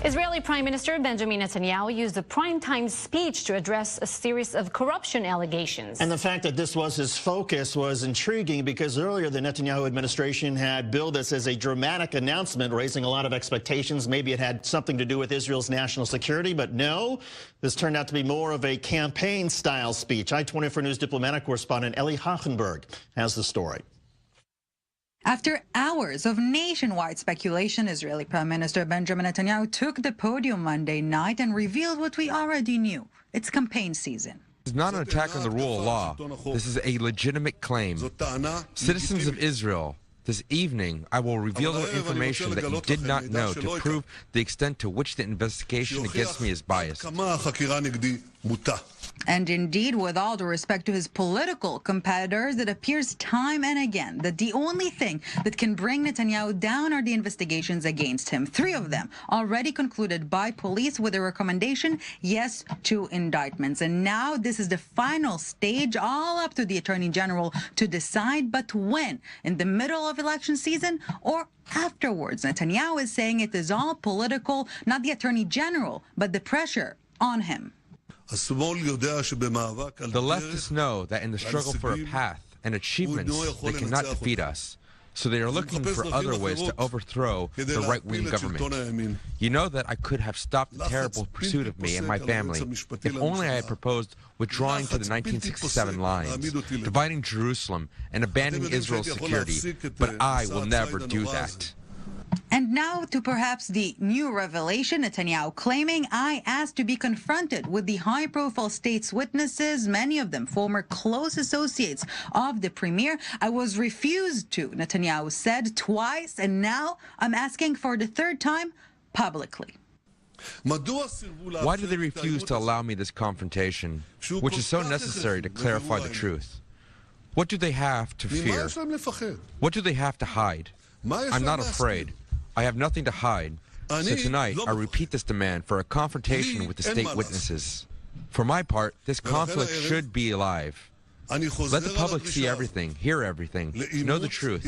Israeli Prime Minister Benjamin Netanyahu used a primetime speech to address a series of corruption allegations. And the fact that this was his focus was intriguing because earlier the Netanyahu administration had billed this as a dramatic announcement, raising a lot of expectations. Maybe it had something to do with Israel's national security, but no, this turned out to be more of a campaign-style speech. I-24 News diplomatic correspondent Eli Hachenberg has the story. After hours of nationwide speculation, Israeli Prime Minister Benjamin Netanyahu took the podium Monday night and revealed what we already knew. It's campaign season. This is not an attack on the rule of law. This is a legitimate claim. Citizens of Israel, this evening, I will reveal the information that you did not know to prove the extent to which the investigation against me is biased. And indeed, with all due respect to his political competitors, it appears time and again that the only thing that can bring Netanyahu down are the investigations against him. 3 of them already concluded by police with a recommendation, yes, to indictments. And now this is the final stage, all up to the Attorney General to decide. But when? In the middle of election season or afterwards? Netanyahu is saying it is all political, not the Attorney General, but the pressure on him. The leftists know that in the struggle for a path and achievements, they cannot defeat us. So they are looking for other ways to overthrow the right-wing government. You know that I could have stopped the terrible pursuit of me and my family if only I had proposed withdrawing to the 1967 lines, dividing Jerusalem, and abandoning Israel's security. But I will never do that. And now to perhaps the new revelation, Netanyahu claiming I asked to be confronted with the high-profile state's witnesses, many of them former close associates of the premier. I was refused to, Netanyahu said twice, and now I'm asking for the 3rd time publicly. Why do they refuse to allow me this confrontation, which is so necessary to clarify the truth? What do they have to fear? What do they have to hide? I'm not afraid. I have nothing to hide. So tonight, I repeat this demand for a confrontation with the state witnesses. For my part, this conflict should be alive. Let the public see everything, hear everything, know the truth.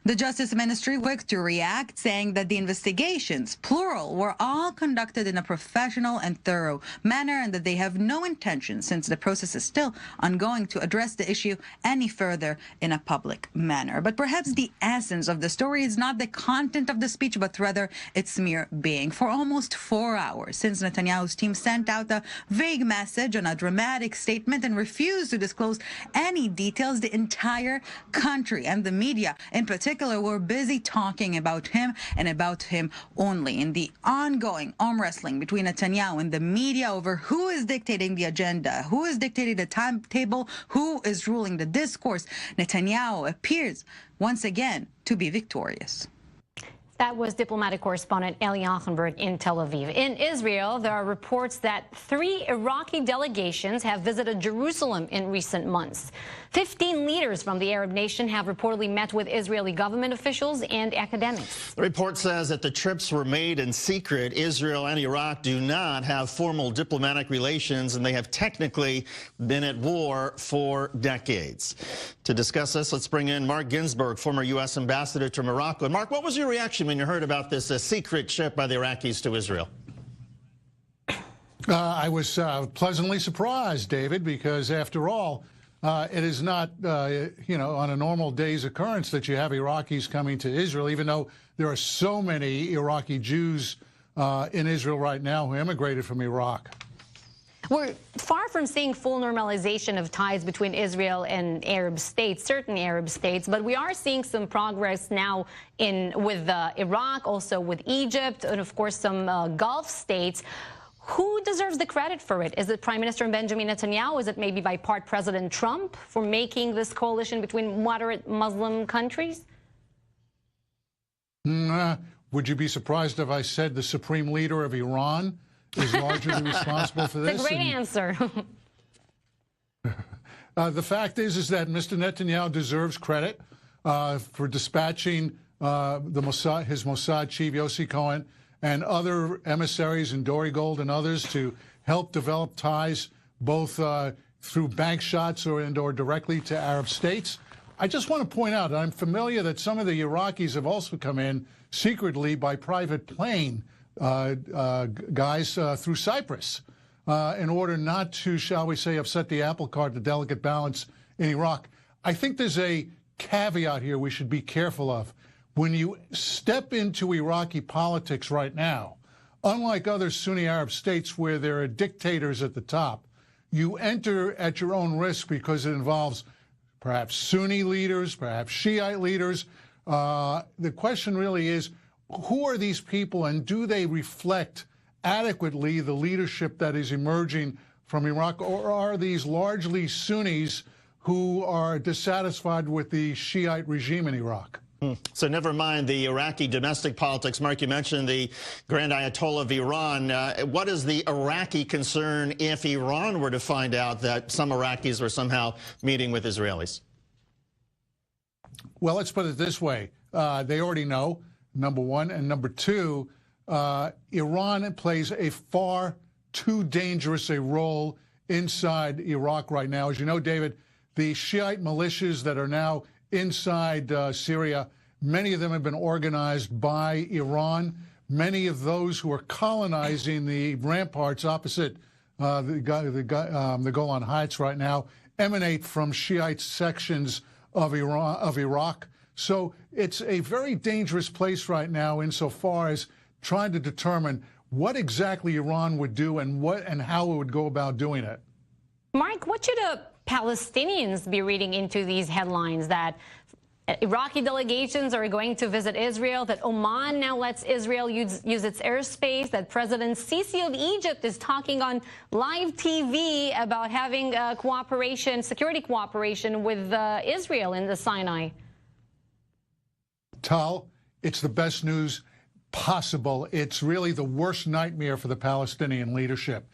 The Justice Ministry quick to react, saying that the investigations, plural, were all conducted in a professional and thorough manner and that they have no intention, since the process is still ongoing, to address the issue any further in a public manner. But perhaps the essence of the story is not the content of the speech, but rather its mere being. For almost 4 hours since Netanyahu's team sent out a vague message on a dramatic statement and refused to disclose any details, the entire country and the media in particular were busy talking about him and about him only. In the ongoing arm wrestling between Netanyahu and the media over who is dictating the agenda, who is dictating the timetable, who is ruling the discourse, Netanyahu appears once again to be victorious. That was diplomatic correspondent Eli Hachenberg in Tel Aviv. In Israel, there are reports that 3 Iraqi delegations have visited Jerusalem in recent months. 15 leaders from the Arab nation have reportedly met with Israeli government officials and academics. The report says that the trips were made in secret. Israel and Iraq do not have formal diplomatic relations, and they have technically been at war for decades. To discuss this, let's bring in Mark Ginsburg, former U.S. ambassador to Morocco. And Mark, what was your reaction when you heard about this secret trip by the Iraqis to Israel? I was pleasantly surprised, David, because after all, it is not, you know, on a normal day's occurrence that you have Iraqis coming to Israel, even though there are so many Iraqi Jews in Israel right now who immigrated from Iraq. We're far from seeing full normalization of ties between Israel and Arab states, certain Arab states, but we are seeing some progress now with Iraq, also with Egypt, and of course some Gulf states. Who deserves the credit for it? Is it Prime Minister Benjamin Netanyahu? Is it maybe by part President Trump for making this coalition between moderate Muslim countries? Would you be surprised if I said the supreme leader of Iran is largely responsible for this? It's a great answer. The fact is that Mr. Netanyahu deserves credit for dispatching his Mossad chief, Yossi Cohen, and other emissaries in Dori Gold and others to help develop ties both through bank shots or directly to Arab states. I just want to point out, I'm familiar that some of the Iraqis have also come in secretly by private plane guys through Cyprus in order not to, shall we say, upset the apple cart, the delicate balance in Iraq. I think there's a caveat here we should be careful of. When you step into Iraqi politics right now, unlike other Sunni Arab states where there are dictators at the top, you enter at your own risk because it involves perhaps Sunni leaders, perhaps Shiite leaders. The question really is, who are these people and do they reflect adequately the leadership that is emerging from Iraq, or are these largely Sunnis who are dissatisfied with the Shiite regime in Iraq? So never mind the Iraqi domestic politics. Mark, you mentioned the Grand Ayatollah of Iran. What is the Iraqi concern if Iran were to find out that some Iraqis were somehow meeting with Israelis? Well, let's put it this way. They already know, number one. And number two, Iran plays a far too dangerous a role inside Iraq right now. As you know, David, the Shiite militias that are now inside Syria, many of them have been organized by Iran. Many of those who are colonizing the ramparts opposite the Golan Heights right now emanate from Shiite sections of Iraq. So it's a very dangerous place right now insofar as trying to determine what exactly Iran would do and how it would go about doing it. Mark, what should Palestinians be reading into these headlines that Iraqi delegations are going to visit Israel, that Oman now lets Israel use its airspace, that President Sisi of Egypt is talking on live TV about having security cooperation with Israel in the Sinai? Tal, it's the best news possible. It's really the worst nightmare for the Palestinian leadership.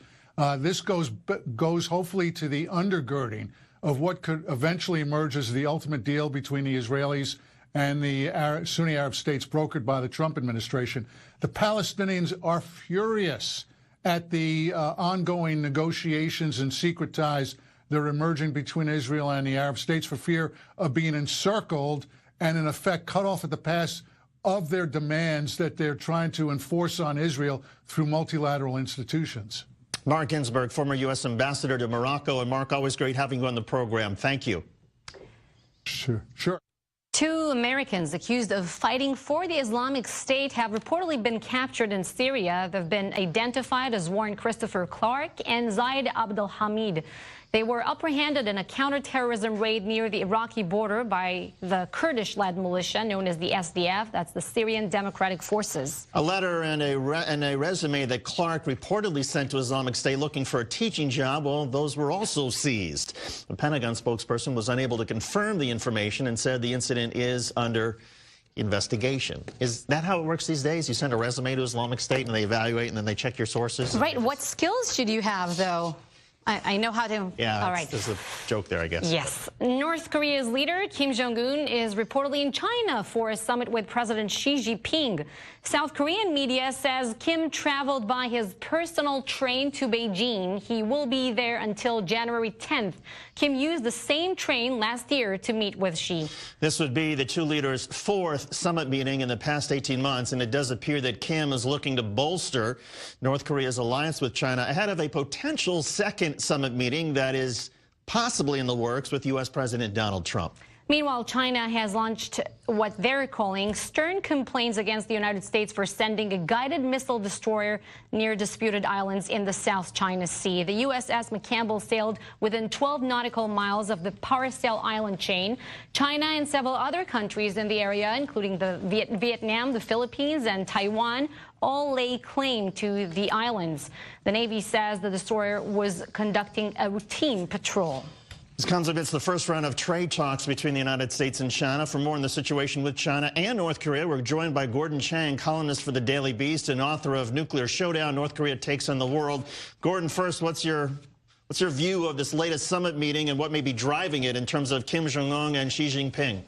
This goes hopefully to the undergirding of what could eventually emerge as the ultimate deal between the Israelis and the Sunni Arab states brokered by the Trump administration. The Palestinians are furious at the ongoing negotiations and secret ties that are emerging between Israel and the Arab states for fear of being encircled and, in effect, cut off at the pass of their demands that they're trying to enforce on Israel through multilateral institutions. Mark Ginsburg, former U.S. ambassador to Morocco. And Mark, always great having you on the program. Thank you. Sure. 2 Americans accused of fighting for the Islamic State have reportedly been captured in Syria. They've been identified as Warren Christopher Clark and Zaid Abdelhamid. They were apprehended in a counterterrorism raid near the Iraqi border by the Kurdish-led militia known as the SDF. That's the Syrian Democratic Forces. A letter and a resume that Clark reportedly sent to Islamic State looking for a teaching job, well, those were also seized. The Pentagon spokesperson was unable to confirm the information and said the incident is under investigation. Is that how it works these days? You send a resume to Islamic State and they evaluate and then they check your sources? Right. What skills should you have, though? I know how to... Yeah, all right. There's a joke there, I guess. Yes. North Korea's leader, Kim Jong-un, is reportedly in China for a summit with President Xi Jinping. South Korean media says Kim traveled by his personal train to Beijing. He will be there until January 10th. Kim used the same train last year to meet with Xi. This would be the 2 leaders' 4th summit meeting in the past 18 months, and it does appear that Kim is looking to bolster North Korea's alliance with China ahead of a potential second summit meeting that is possibly in the works with U.S. President Donald Trump. Meanwhile, China has launched what they're calling stern complaints against the United States for sending a guided missile destroyer near disputed islands in the South China Sea. The USS McCampbell sailed within 12 nautical miles of the Paracel Island chain. China and several other countries in the area, including Vietnam, the Philippines, and Taiwan, all lay claim to the islands. The Navy says the destroyer was conducting a routine patrol. This comes amidst the first round of trade talks between the United States and China. For more on the situation with China and North Korea, we're joined by Gordon Chang, columnist for the Daily Beast and author of Nuclear Showdown, North Korea Takes on the World. Gordon, first, what's your view of this latest summit meeting and what may be driving it in terms of Kim Jong-un and Xi Jinping?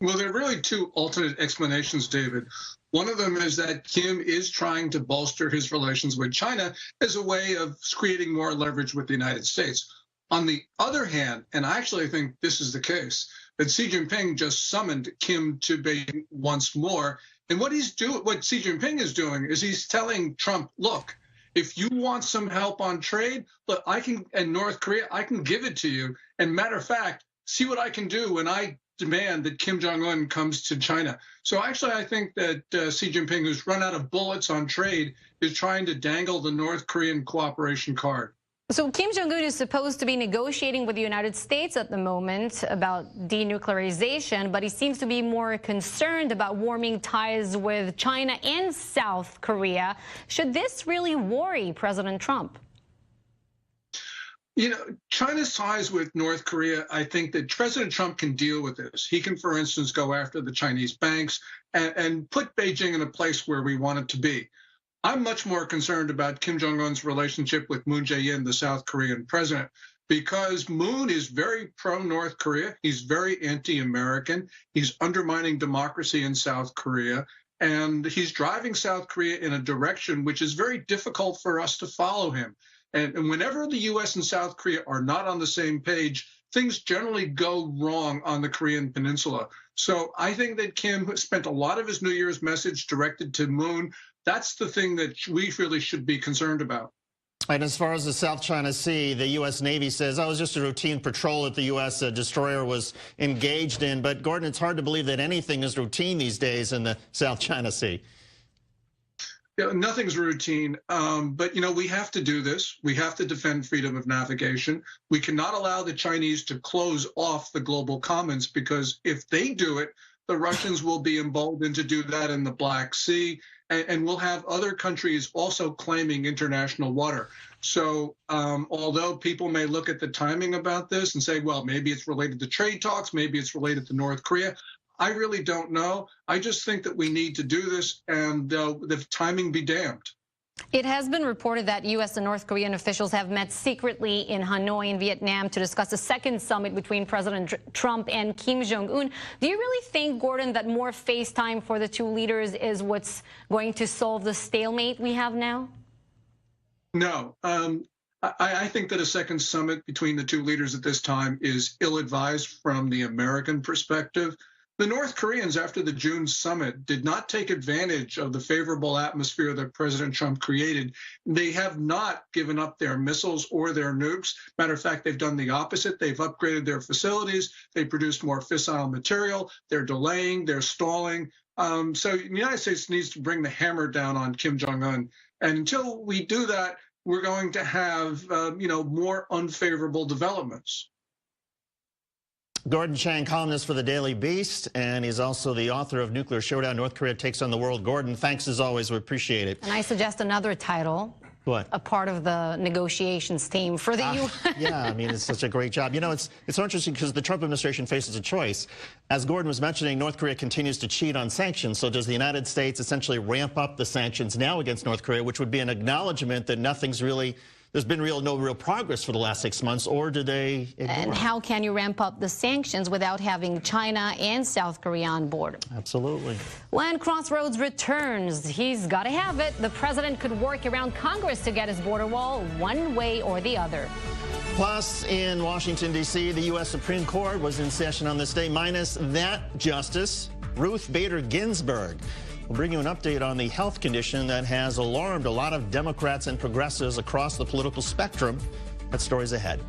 Well, there are really 2 alternate explanations, David. One of them is that Kim is trying to bolster his relations with China as a way of creating more leverage with the United States. On the other hand, and I actually think this is the case, that Xi Jinping just summoned Kim to Beijing once more. And what Xi Jinping is doing is he's telling Trump, look, if you want some help on trade, look, and North Korea, I can give it to you. And matter of fact, see what I can do when I demand that Kim Jong-un comes to China. So actually, I think that Xi Jinping, who's run out of bullets on trade, is trying to dangle the North Korean cooperation card. So Kim Jong-un is supposed to be negotiating with the United States at the moment about denuclearization, but he seems to be more concerned about warming ties with China and South Korea. Should this really worry President Trump? You know, China's ties with North Korea, I think that President Trump can deal with this. He can, for instance, go after the Chinese banks and put Beijing in a place where we want it to be. I'm much more concerned about Kim Jong-un's relationship with Moon Jae-in, the South Korean president, because Moon is very pro-North Korea. He's very anti-American. He's undermining democracy in South Korea. And he's driving South Korea in a direction which is very difficult for us to follow him. And whenever the U.S. and South Korea are not on the same page, things generally go wrong on the Korean Peninsula. So I think that Kim spent a lot of his New Year's message directed to Moon. That's the thing that we really should be concerned about. And as far as the South China Sea, the U.S. Navy says, oh, it was just a routine patrol that the U.S. destroyer was engaged in. But, Gordon, it's hard to believe that anything is routine these days in the South China Sea. You know, nothing's routine, but, you know, we have to do this. We have to defend freedom of navigation. We cannot allow the Chinese to close off the global commons, because if they do it, the Russians will be emboldened to do that in the Black Sea, and we'll have other countries also claiming international water. So although people may look at the timing about this and say, well, maybe it's related to trade talks, maybe it's related to North Korea, I really don't know. I just think that we need to do this, and the timing be damned. It has been reported that U.S. and North Korean officials have met secretly in Hanoi in Vietnam to discuss a second summit between President Trump and Kim Jong-un. Do you really think, Gordon, that more FaceTime for the two leaders is what's going to solve the stalemate we have now? No. I think that a second summit between the two leaders at this time is ill-advised from the American perspective. The North Koreans, after the June summit, did not take advantage of the favorable atmosphere that President Trump created. They have not given up their missiles or their nukes. Matter of fact, they've done the opposite. They've upgraded their facilities. They produced more fissile material. They're delaying. They're stalling. So the United States needs to bring the hammer down on Kim Jong-un. And until we do that, we're going to have, more unfavorable developments. Gordon Chang, columnist for the Daily Beast, and he's also the author of Nuclear Showdown, North Korea Takes on the World. Gordon, thanks as always. We appreciate it. And I suggest another title. What? A part of the negotiations team for the U.S. Yeah, I mean, it's such a great job. You know, it's so interesting because the Trump administration faces a choice. As Gordon was mentioning, North Korea continues to cheat on sanctions. So does the United States essentially ramp up the sanctions now against North Korea, which would be an acknowledgement that there's been no real progress for the last 6 months, or do they ignore And it? how can you ramp up the sanctions without having China and South Korea on board? Absolutely. When Crossroads returns, he's got to have it. The president could work around Congress to get his border wall one way or the other. Plus, in Washington, D.C., the U.S. Supreme Court was in session on this day, minus that Justice, Ruth Bader Ginsburg. We'll bring you an update on the health condition that has alarmed a lot of Democrats and progressives across the political spectrum. That story's ahead.